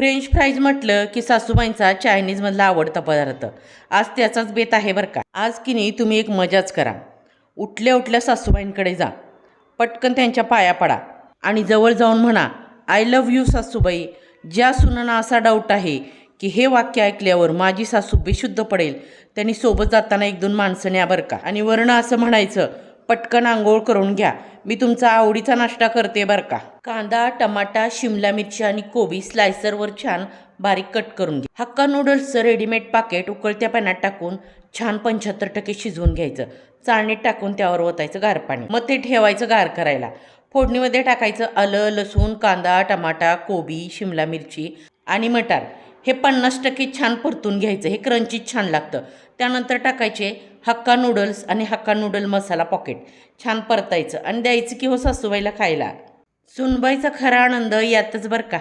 French fries म्हटलं की सासूबाईंचा चायनीजमधला आवडता पदार्थ. आज त्याचाच बेत आहे बरं का. आज की नाही तुम्ही एक मजाच करा. उठल्या उठल्या सासूबाईंकडे जा, पटकन त्यांच्या पाया पडा आणि जवळ जाऊन म्हणा, आय लव्ह यू सासूबाई. ज्या सुनांना असा डाऊट आहे की हे वाक्य ऐकल्यावर माझी सासू बेशुद्ध पडेल, त्यांनी सोबत जाताना एक दोन माणसं न्या बरं का. आणि वर्ण असं म्हणायचं, पटकन आंघोळ करून घ्या, मी तुमचा आवडीचा नाश्ता करते बरं का. कांदा, टमाटा, शिमला मिरची आणि कोबी स्लायसरवर छान बारीक कट करून घ्या. हक्का नूडल्सचं रेडीमेड पाकेट उकळत्या पाण्यात टाकून छान 75% शिजवून घ्यायचं. चाळणीत टाकून त्यावर ओतायचं गार पाणी, मग ते ठेवायचं गार करायला. फोडणीमध्ये टाकायचं आलं, लसूण, कांदा, टमाटा, कोबी, शिमला मिरची आणि मटार. हे 50% छान परतून घ्यायचं. हे क्रंचीच छान लागतं. त्यानंतर टाकायचे हक्का नूडल्स आणि हक्का नूडल मसाला पॉकेट. छान परतायचं आणि द्यायचं की हो सासूबाईला खायला. सुनबाईचा खरा आनंद यातच बरं का.